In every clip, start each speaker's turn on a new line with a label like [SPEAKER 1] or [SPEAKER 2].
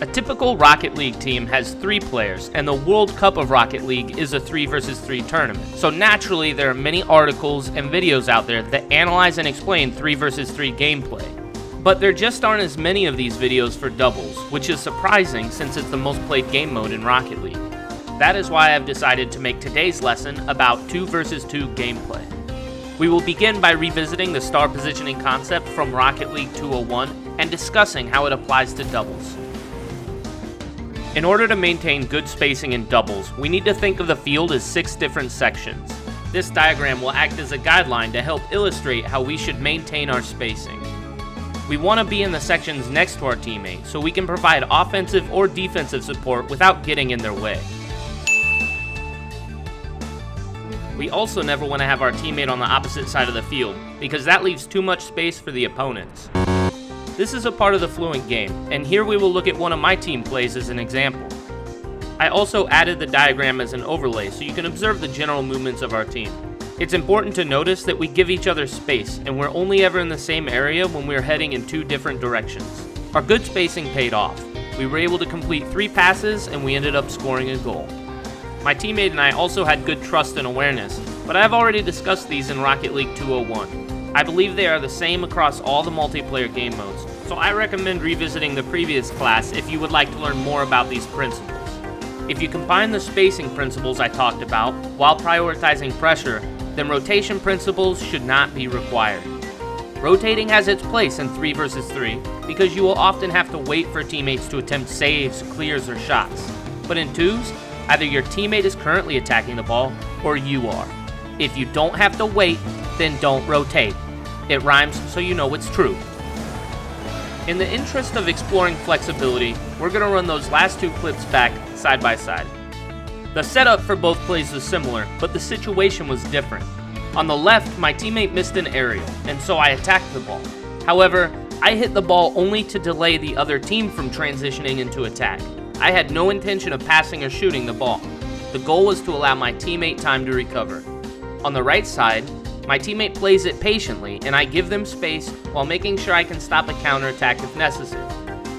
[SPEAKER 1] A typical Rocket League team has 3 players, and the World Cup of Rocket League is a 3 vs 3 tournament. So naturally, there are many articles and videos out there that analyze and explain 3 vs 3 gameplay. But there just aren't as many of these videos for doubles, which is surprising since it's the most played game mode in Rocket League. That is why I've decided to make today's lesson about 2 vs 2 gameplay. We will begin by revisiting the star positioning concept from Rocket League 201 and discussing how it applies to doubles. In order to maintain good spacing in doubles, we need to think of the field as 6 different sections. This diagram will act as a guideline to help illustrate how we should maintain our spacing. We want to be in the sections next to our teammate so we can provide offensive or defensive support without getting in their way. We also never want to have our teammate on the opposite side of the field because that leaves too much space for the opponents. This is a part of the fluent game, and here we will look at one of my team plays as an example. I also added the diagram as an overlay so you can observe the general movements of our team. It's important to notice that we give each other space, and we're only ever in the same area when we're heading in 2 different directions. Our good spacing paid off. We were able to complete 3 passes, and we ended up scoring a goal. My teammate and I also had good trust and awareness, but I've already discussed these in Rocket League 201. I believe they are the same across all the multiplayer game modes, so I recommend revisiting the previous class if you would like to learn more about these principles. If you combine the spacing principles I talked about while prioritizing pressure, then rotation principles should not be required. Rotating has its place in 3 vs 3 because you will often have to wait for teammates to attempt saves, clears, or shots. But in 2s, either your teammate is currently attacking the ball or you are. If you don't have to wait, then don't rotate. It rhymes, so you know it's true. In the interest of exploring flexibility, we're going to run those last 2 clips back side by side. The setup for both plays was similar, but the situation was different. On the left, my teammate missed an aerial, and so I attacked the ball. However, I hit the ball only to delay the other team from transitioning into attack. I had no intention of passing or shooting the ball. The goal was to allow my teammate time to recover. On the right side, my teammate plays it patiently, and I give them space while making sure I can stop a counterattack if necessary.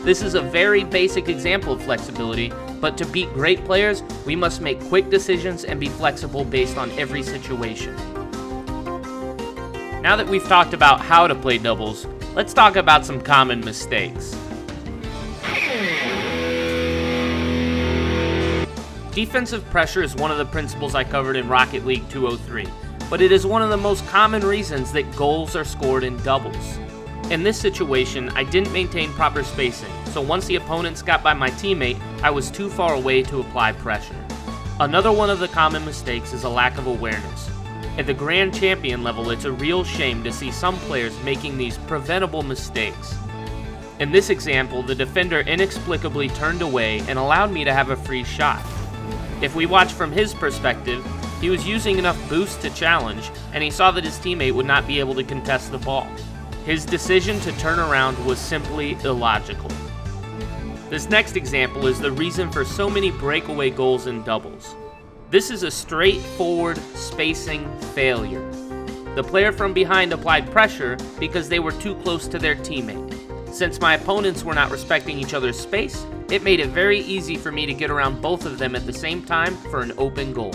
[SPEAKER 1] This is a very basic example of flexibility, but to beat great players, we must make quick decisions and be flexible based on every situation. Now that we've talked about how to play doubles, let's talk about some common mistakes. Defensive pressure is one of the principles I covered in Rocket League 203, but it is one of the most common reasons that goals are scored in doubles. In this situation, I didn't maintain proper spacing, so once the opponents got by my teammate, I was too far away to apply pressure. Another one of the common mistakes is a lack of awareness. At the Grand Champion level, it's a real shame to see some players making these preventable mistakes. In this example, the defender inexplicably turned away and allowed me to have a free shot. If we watch from his perspective, he was using enough boost to challenge, and he saw that his teammate would not be able to contest the ball. His decision to turn around was simply illogical. This next example is the reason for so many breakaway goals in doubles. This is a straightforward spacing failure. The player from behind applied pressure because they were too close to their teammate. Since my opponents were not respecting each other's space, it made it very easy for me to get around both of them at the same time for an open goal.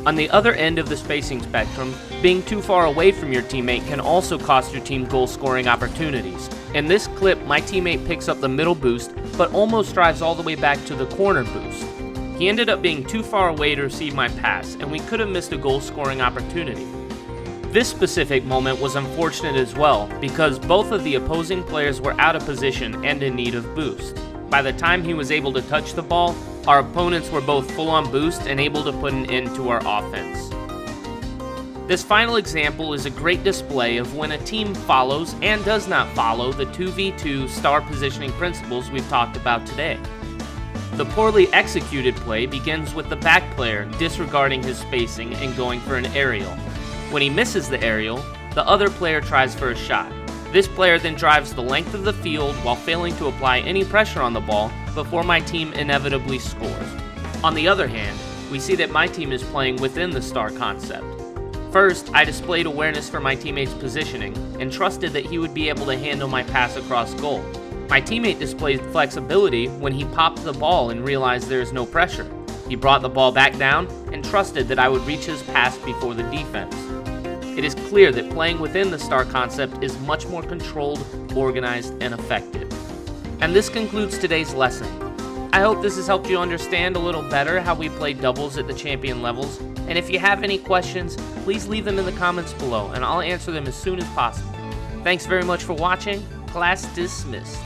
[SPEAKER 1] On the other end of the spacing spectrum, being too far away from your teammate can also cost your team goal-scoring opportunities. In this clip, my teammate picks up the middle boost, but almost drives all the way back to the corner boost. He ended up being too far away to receive my pass, and we could have missed a goal-scoring opportunity. This specific moment was unfortunate as well, because both of the opposing players were out of position and in need of boost. By the time he was able to touch the ball, our opponents were both full on boost and able to put an end to our offense. This final example is a great display of when a team follows and does not follow the 2v2 star positioning principles we've talked about today. The poorly executed play begins with the back player disregarding his spacing and going for an aerial. When he misses the aerial, the other player tries for a shot. This player then drives the length of the field while failing to apply any pressure on the ball before my team inevitably scores. On the other hand, we see that my team is playing within the star concept. First, I displayed awareness for my teammate's positioning and trusted that he would be able to handle my pass across goal. My teammate displayed flexibility when he popped the ball and realized there is no pressure. He brought the ball back down and trusted that I would reach his pass before the defense. It is clear that playing within the star concept is much more controlled, organized, and effective. And this concludes today's lesson. I hope this has helped you understand a little better how we play doubles at the champion levels, and if you have any questions, please leave them in the comments below, and I'll answer them as soon as possible. Thanks very much for watching. Class dismissed.